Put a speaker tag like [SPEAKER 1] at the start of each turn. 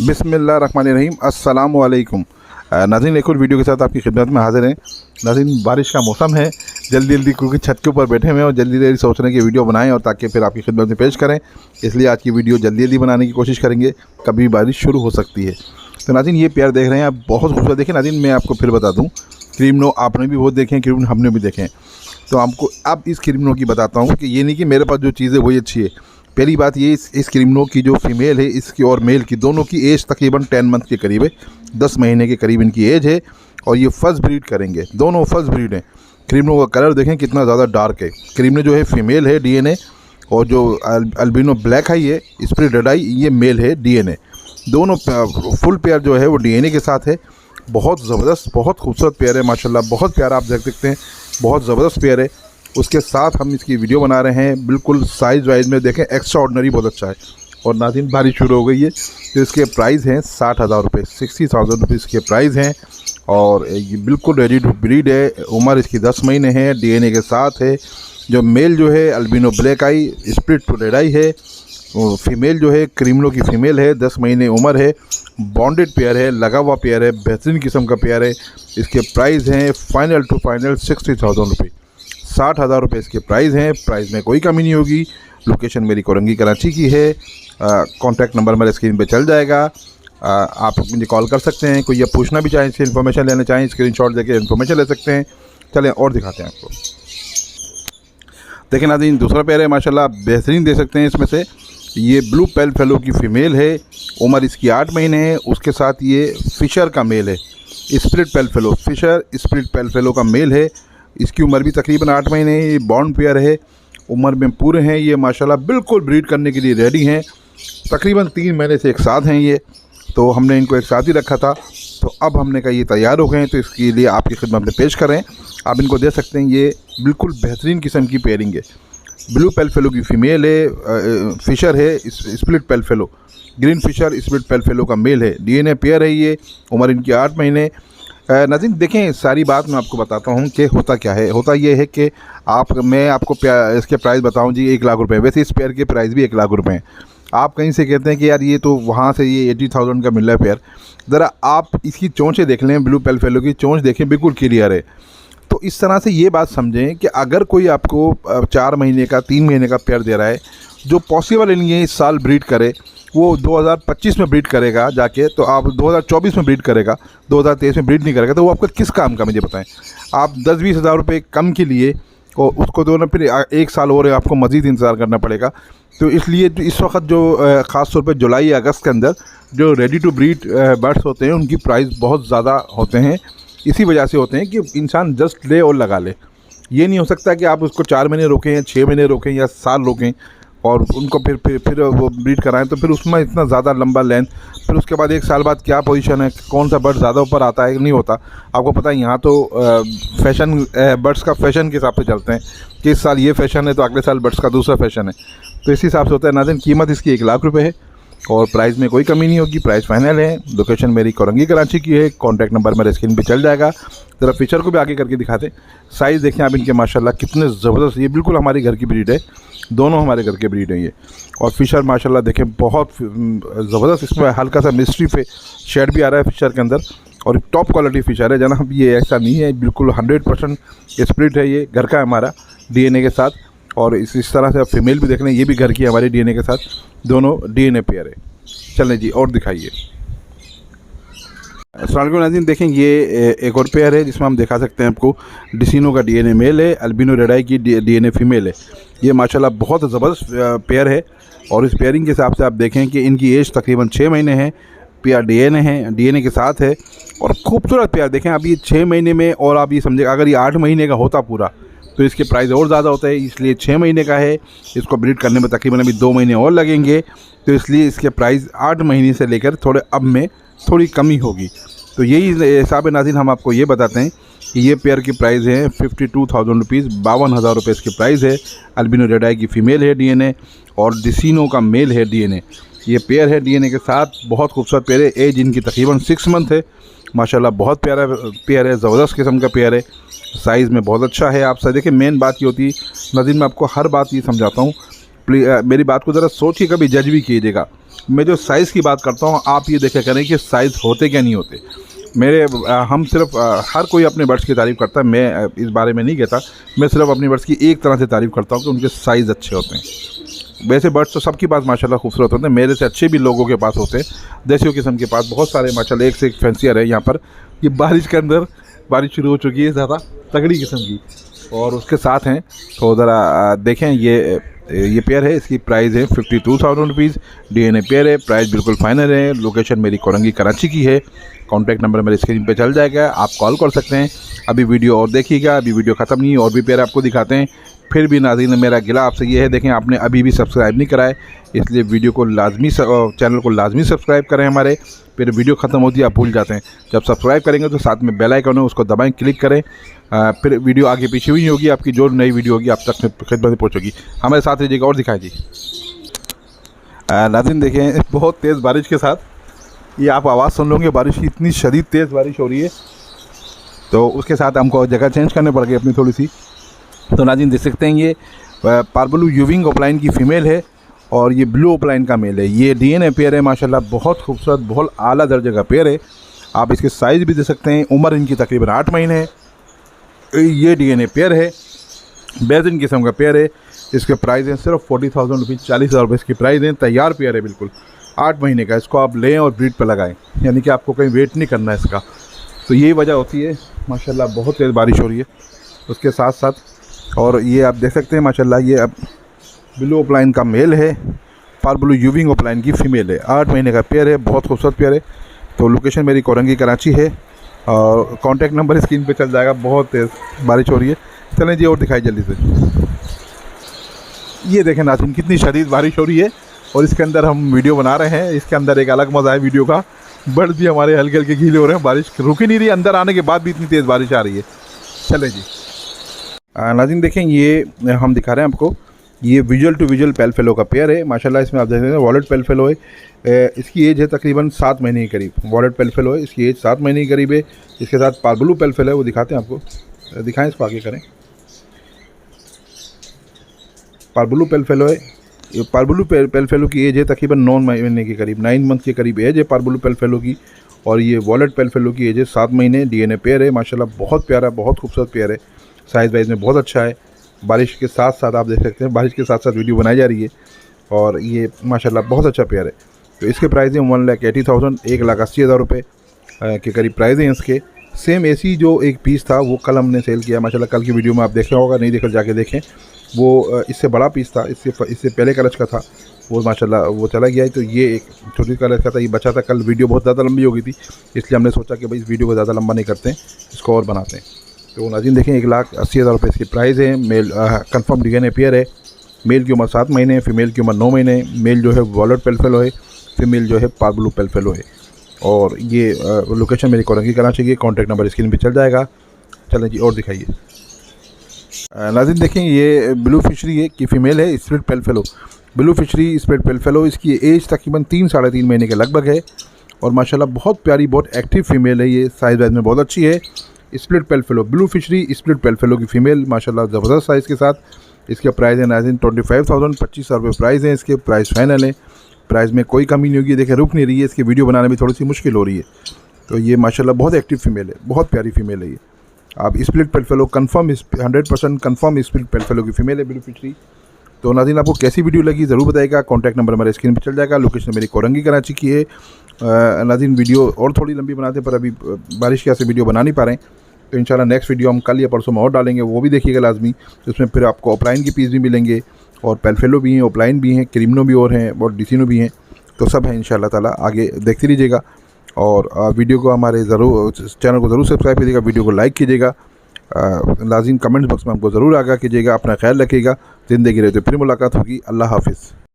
[SPEAKER 1] बिस्मिल्लाहिर्रहमानिर्रहीम अस्सलामु अलैकुम। नाज़रीन, एक और वीडियो के साथ आपकी खिदमत में हाज़िर हैं। नाज़रीन, बारिश का मौसम है, जल्दी जल्दी क्योंकि छत के ऊपर बैठे हुए हैं और जल्दी जल्दी सोच रहे हैं कि वीडियो बनाएं और ताकि फिर आपकी खिदमत में पेश करें, इसलिए आज की वीडियो जल्दी जल्दी बनाने की कोशिश करेंगे। कभी बारिश शुरू हो सकती है। तो नाज़रीन, ये पेड़ देख रहे हैं आप, बहुत खूबसूरत। देखिए नाज़रीन, मैं आपको फिर बता दूँ, क्रीमनो आपने भी बहुत देखे हैं, क्रीमनो हमने भी देखे हैं। तो आपको अब इस क्रीमनो की बताता हूँ कि ये नहीं कि मेरे पास जो चीज़ है वही अच्छी है। पहली बात ये, इस क्रीमनो की जो फीमेल है इसकी और मेल की दोनों की एज तकरीबन 10 मंथ के करीब है, 10 महीने के करीब इनकी एज है। और ये फर्स्ट ब्रीड करेंगे, दोनों फर्स्ट ब्रीड हैं। क्रीमनो का कलर देखें कितना ज़्यादा डार्क है। क्रीमनो जो है फीमेल है डीएनए, और जो अल्बिनो ब्लैक आई है, स्प्लिट रेड आई, ये मेल है डीएनए। दोनों फुल पेयर जो है वो डीएनए के साथ है। बहुत ज़बरदस्त, बहुत खूबसूरत पेयर है माशाल्लाह, बहुत प्यारा। आप देख सकते हैं, बहुत ज़बरदस्त पेयर है। उसके साथ हम इसकी वीडियो बना रहे हैं। बिल्कुल साइज़ वाइज में देखें, एक्स्ट्रा ऑर्डनरी बहुत अच्छा है। और नाज़रीन, बारिश शुरू हो गई है, तो इसके प्राइस हैं 60,000 रुपये, 60,000 रुपये इसके प्राइस हैं। और ये बिल्कुल रेडी टू ब्रीड है। उम्र इसकी 10 महीने है, डीएनए के साथ है। जो मेल जो है albino black eye, split to red eye है। फीमेल जो है क्रीमनो की फ़ीमेल है, 10 महीने उम्र है। बॉन्डेड पेयर है, लगा हुआ पेयर है, बेहतरीन किस्म का पेयर है। इसके प्राइस हैं फाइनल टू फाइनल 60,000 रुपये, 60,000 रुपये इसके प्राइस हैं। प्राइस में कोई कमी नहीं होगी। लोकेशन मेरी कोरंगी कराची की है। कॉन्टैक्ट नंबर मेरे स्क्रीन पे चल जाएगा। आप मुझे कॉल कर सकते हैं। कोई ये पूछना भी चाहें, इससे इन्फॉर्मेशन लेना चाहें, स्क्रीनशॉट देके इन्फॉर्मेशन ले सकते हैं। चलें और दिखाते हैं आपको। देखें नाज़रीन, दूसरा पेयर है माशाल्लाह, बेहतरीन दे सकते हैं। इसमें से ये ब्लू पेल फेलो की फ़ीमेल है, उम्र इसकी 8 महीने है। उसके साथ ये फ़िशर का मेल है, स्प्लिट पेल फेलो, फ़िशर स्प्लिट पेल फेलो का मेल है। इसकी उम्र भी तकरीबन 8 महीने है। ये बॉन्ड पेयर है, उम्र में पूरे हैं। ये माशाल्लाह बिल्कुल ब्रीड करने के लिए रेडी हैं। तकरीबन 3 महीने से एक साथ हैं ये, तो हमने इनको एक साथ ही रखा था। तो अब हमने कहा ये तैयार हो गए हैं, तो इसके लिए आपकी खिदमत में पेश करें। आप इनको दे सकते हैं। ये बिल्कुल बेहतरीन किस्म की पेयरिंग है। ब्लू पेल फेलो की फ़ीमेल है, फ़िशर है स्प्लिट पेल फेलो, ग्रीन फ़िशर स्प्लिट पेल फेलो का मेल है। डीएनए पेयर है ये, उम्र इनकी 8 महीने। नाज़रीन देखें, सारी बात मैं आपको बताता हूँ कि होता क्या है। होता ये है कि मैं आपको इसके प्राइस बताऊँ जी, 1 लाख रुपए। वैसे इस पेयर के प्राइस भी 1 लाख रुपए हैं। आप कहीं से कहते हैं कि यार ये तो वहाँ से ये 80,000 का मिल रहा है पेयर। ज़रा आप इसकी चोंचें देख लें, ब्लू पेल फेलो की चोंच देखें, बिल्कुल क्लियर है। तो इस तरह से ये बात समझें कि अगर कोई आपको 4 महीने का 3 महीने का पेयर दे रहा है, जो पॉसिबल नहीं है इस साल ब्रीड करे, वो 2025 में ब्रीड करेगा जाके, तो आप 2024 में ब्रीड करेगा, 2023 में ब्रीड नहीं करेगा, तो वो आपका किस काम का मुझे बताएं। आप 10-20 हज़ार रुपये कम के लिए और उसको दो ना, फिर 1 साल और आपको मज़ीद इंतज़ार करना पड़ेगा। तो इसलिए इस वक्त जो ख़ास तौर पे जुलाई अगस्त के अंदर जो रेडी टू ब्रीड बर्ड्स होते हैं, उनकी प्राइस बहुत ज़्यादा होते हैं। इसी वजह से होते हैं कि इंसान जस्ट ले और लगा ले। ये नहीं हो सकता कि आप उसको 4 महीने रोकें या 6 महीने रोकें या साल रोकें और उनको फिर वो ब्रीड कराएं, तो फिर उसमें इतना ज़्यादा लंबा लेंथ, फिर उसके बाद 1 साल बाद क्या पोजीशन है, कौन सा बर्ड ज़्यादा ऊपर आता है, नहीं होता। आपको पता है यहाँ तो फैशन बर्ड्स का फैशन के हिसाब से चलते हैं कि इस साल ये फैशन है तो अगले साल बर्ड्स का दूसरा फैशन है। तो इस हिसाब से होता है। नाज़रीन, कीमत इसकी 1 लाख रुपये है और प्राइस में कोई कमी नहीं होगी। प्राइस फाइनल है। लोकेशन मेरी कोरंगी कराची की है। कॉन्टैक्ट नंबर मेरे स्क्रीन पे चल जाएगा। ज़रा फीचर को भी आगे करके दिखाते। साइज़ देखें आप इनके, माशाल्लाह कितने ज़बरदस्त। ये बिल्कुल हमारे घर की ब्रीड है, दोनों हमारे घर के ब्रीड हैं ये। और फ़िशर माशाल्लाह देखें बहुत ज़बरदस्त। इसमें हल्का सा मिस्ट्री पे शेड भी आ रहा है फ़िशर के अंदर, और टॉप क्वालिटी फ़िशर है जनाब। ये ऐसा नहीं है, बिल्कुल 100% स्प्लिट है। ये घर का है हमारा, डीएनए के साथ। और इस तरह से आप फीमेल भी देख लें, ये भी घर की है हमारी, डीएनए के साथ। दोनों डीएनए पेयर है। चलें जी और दिखाइए। अस्सलाम वालेकुम नाज़रीन, देखें ये एक और पेयर है जिसमें हम दिखा सकते हैं आपको। डिसिनो का डीएनए मेल है, अल्बिनो रेड आई की डीएनए फीमेल है। ये माशाल्लाह बहुत ज़बरदस्त पेयर है। और इस पेयरिंग के हिसाब से आप देखें कि इनकी एज तकरीबन 6 महीने है। पेयर डीएनए है, डीएनए के साथ है और खूबसूरत पेयर। देखें आप, ये 6 महीने में, और आप ये समझे अगर ये 8 महीने का होता पूरा तो इसके प्राइस और ज़्यादा होता है। इसलिए 6 महीने का है, इसको ब्रीड करने में तकरीबन अभी 2 महीने और लगेंगे, तो इसलिए इसके प्राइस 8 महीने से लेकर थोड़े अब में थोड़ी कमी होगी। तो यही हिसाब नाज़रीन हम आपको ये बताते हैं कि ये पेयर की प्राइस है 52,000 रुपीज़, 52,000 रुपये इसकी प्राइस है। अल्बिनो रेड आई की फ़ीमेल है डीएनए, और डिसिनो का मेल है डीएनए। ये पेयर है डीएनए के साथ, बहुत खूबसूरत पेयर है। एज इनकी तकरीबन 6 मंथ है। माशाल्लाह बहुत प्यारा पेयर है, ज़बरदस्त किस्म का पेयर है। साइज़ में बहुत अच्छा है। आप सर देखिए, मेन बात ये होती है नाज़रीन, मैं आपको हर बात ये समझाता हूँ, प्लीज़ मेरी बात को ज़रा सोच के कभी जज भी कीजिएगा। मैं जो साइज़ की बात करता हूँ, आप ये देखा करें कि साइज़ होते क्या नहीं होते। हम सिर्फ हर कोई अपने बर्ड्स की तारीफ़ करता है, मैं इस बारे में नहीं कहता। मैं सिर्फ अपने बर्ड्स की एक तरह से तारीफ़ करता हूँ कि उनके साइज़ अच्छे होते हैं। वैसे बर्ड्स तो सबके पास माशाल्लाह खूबसूरत होते हैं, मेरे से अच्छे भी लोगों के पास होते हैं। देसियों किस्म के पास बहुत सारे माशाल्लाह एक से एक फैंसियर है यहाँ पर। ये बारिश के अंदर बारिश शुरू हो चुकी है ज़्यादा तगड़ी किस्म की, और उसके साथ हैं तो ज़रा देखें ये पेयर है। इसकी प्राइस है 52,000 रुपीज़। DNA पेयर है, प्राइस बिल्कुल फाइनल है। लोकेशन मेरी कोरंगी कराची की है। कॉन्टैक्ट नंबर मेरे स्क्रीन पे चल जाएगा, आप कॉल कर सकते हैं। अभी वीडियो और देखिएगा, अभी वीडियो ख़त्म नहीं, और भी पेयर आपको दिखाते हैं। फिर भी नाज़रीन मेरा गिला आपसे ये है, देखें आपने अभी भी सब्सक्राइब नहीं कराए, इसलिए वीडियो को लाजमी चैनल को लाजमी सब्सक्राइब करें हमारे। फिर वीडियो ख़त्म होती है आप भूल जाते हैं। जब सब्सक्राइब करेंगे तो साथ में बेल आइकन है, उसको दबाएं, क्लिक करें। फिर वीडियो आगे पीछे हुई होगी, आपकी जो नई वीडियो होगी आप तक खिदमत में पहुँचेगी। हमारे साथ रहिएगा और दिखाएं जी। नाज़रीन देखें बहुत तेज़ बारिश के साथ, ये आप आवाज़ सुन लोगे, बारिश की इतनी शदीद तेज़ बारिश हो रही है, तो उसके साथ हमको जगह चेंज करने पड़ गई अपनी थोड़ी सी। तो नाज़रीन देख सकते हैं ये पार्बलू यूविंग ओपलाइन की फ़ीमेल है और ये ब्लू ओपलाइन का मेल है। ये DNA पेयर है माशाल्लाह, बहुत खूबसूरत, बहुत आला दर्जे का पेयर है। आप इसके साइज़ भी देख सकते हैं। उम्र इनकी तकरीबन 8 महीने है। ये DNA पेयर है, बेजिन किस्म का पेयर है। इसके प्राइस हैं सिर्फ 40,000 रुपीज़, 40,000 रुपये इसकी प्राइस है। तैयार पेयर है बिल्कुल 8 महीने का। इसको आप लें और ब्रीड पर लगाएं, यानी कि आपको कहीं वेट नहीं करना है इसका। तो यही वजह होती है माशाल्लाह बहुत तेज़ बारिश हो रही है। उसके साथ साथ और ये आप देख सकते हैं माशाल्लाह ये अब ब्लू ओपलाइन का मेल है, पार्बलू यूविंग ओपलाइन की फ़ीमेल है। 8 महीने का पेयर है, बहुत खूबसूरत पेयर है। तो लोकेशन मेरी कोरंगी कराची है और कॉन्टैक्ट नंबर स्क्रीन पे चल जाएगा। बहुत तेज़ बारिश हो रही है, चलें जी और दिखाई जल्दी से। ये देखें नाज़रीन कितनी शदीद बारिश हो रही है और इसके अंदर हम वीडियो बना रहे हैं। इसके अंदर एक अलग मज़ा है वीडियो का। बर्ड भी हमारे हल्के हल्के गीले हो रहे हैं, बारिश रुक ही नहीं रही, अंदर आने के बाद भी इतनी तेज़ बारिश आ रही है। चलें जी नाज़रीन देखें ये हम दिखा रहे हैं आपको, ये विजुअल टू विजुअल पेल फेलो का पेयर है माशाल्लाह। इसमें आप देख रहे हैं वॉलेट पेल फेलो है। इसकी एज है तकरीबन 7 महीने के करीब। वॉलेट पेल फेलो है, इसकी एज 7 महीने के करीब है। इसके साथ पार्बलू पेल फेलो है, वो दिखाते हैं आपको, दिखाएं इसको आगे करें। पार्बलू पेल फेलो है, पार्बलू पेल फेलो की एज है तकरीबन 9 महीने के करीब, 9 मंथ के करीब एज है पार्बलू पेल फेलो की। और ये वॉलेट पेल फेलो की एज है 7 महीने। DNA पेयर है माशाल्लाह, बहुत प्यारा, बहुत खूबसूरत पेयर है। साइज़ वाइज में बहुत अच्छा है। बारिश के साथ साथ आप देख सकते हैं, बारिश के साथ साथ वीडियो बनाई जा रही है और ये माशाल्लाह बहुत अच्छा पेयर है। तो इसके प्राइस हैं 1,80,000, 1,80,000 रुपये के करीब प्राइस हैं इसके। सेम ऐसी जो एक पीस था वो कल हमने सेल किया माशाल्लाह, कल की वीडियो में आप देखा होगा, नहीं देखा जाके देखें। वो इससे बड़ा पीस था, इससे पहले कलच का था, वो माशाल्लाह वो चला गया है। तो ये एक छोटी कलच का था, ये बचा था। कल वीडियो बहुत ज़्यादा लंबी हो गई थी, इसलिए हमने सोचा कि भाई इस वीडियो को ज़्यादा लंबा नहीं करते हैं, इसको और बनाते हैं। तो नाज़रीन देखें 1,80,000 रुपये इसकी प्राइस है। मेल कंफर्म DNA पेयर है। मेल की उम्र 7 महीने, फीमेल की उम्र 9 महीने। मेल जो है वॉलेट पेल फेलो है, फीमेल जो है पार्बलू पेल फेलो है। और ये लोकेशन मेरी कोरंगी कराची की, कॉन्टैक्ट नंबर स्क्रीन पे चल जाएगा। चलें जी और दिखाइए। नाज़रीन देखें ये ब्लू फिशरी है की फ़ीमेल है, स्प्लिट पेल फेलो। ब्लू फिशरी स्प्लिट पेल फेलो, इसकी एज तकरीबन 3 साढ़े 3 महीने के लगभग है और माशाल्लाह बहुत प्यारी, बहुत एक्टिव फ़ीमेल है। ये साइज़ वाइज में बहुत अच्छी है। स्प्लिट पेल फेलो, ब्लू फिशरी स्प्लिट पेल फेलो की फ़ीमेल माशाल्लाह ज़बरदस्त साइज़ के साथ। इसका प्राइस है नाज़रीन 25,000, 25,000 रुपये प्राइस है इसके। प्राइस फाइनल है, प्राइस में कोई कमी नहीं होगी। देखें रुक नहीं रही है, इसकी वीडियो बनाने में थोड़ी सी मुश्किल हो रही है। तो ये माशाल्लाह बहुत एक्टिव फ़ीमेल है, बहुत प्यारी फ़ीमेल है ये। आप स्प्लिट पेल फेलो कन्फर्म 100% कन्फर्म स्प्लिट पेल फेलो की फ़ीमेल है ब्लू फिशरी। तो नाज़रीन आपको कैसी वीडियो लगी ज़रूर बताइएगा। कॉन्टैक्ट नंबर हमारे स्क्रीन पर चल जाएगा। लोकेशन मेरी कोरंगी कराची की है। नाज़रीन वीडियो और थोड़ी लंबी बनाते पर अभी बारिश की वजह से वीडियो बना नहीं पा रहे हैं। तो इंशाल्लाह नेक्स्ट वीडियो हम कल या परसों में और डालेंगे, वो भी देखिएगा लाजमी। उसमें फिर आपको ऑफलाइन की पीस भी मिलेंगे और पेल फेलो भी हैं, ऑफलाइन भी हैं, क्रीमनो भी और हैं और डिसिनो भी हैं। तो सब हैं इंशाल्लाह ताला, आगे देखते रहिएगा। और वीडियो को हमारे चैनल को ज़रूर सब्सक्राइब कीजिएगा, वीडियो को लाइक कीजिएगा। लाजिम कमेंट्स बॉक्स में हमको ज़रूर आगाह कीजिएगा। अपना ख्याल रखिएगा। ज़िंदगी रहे तो फिर मुलाकात होगी। अल्लाह हाफ़िज़।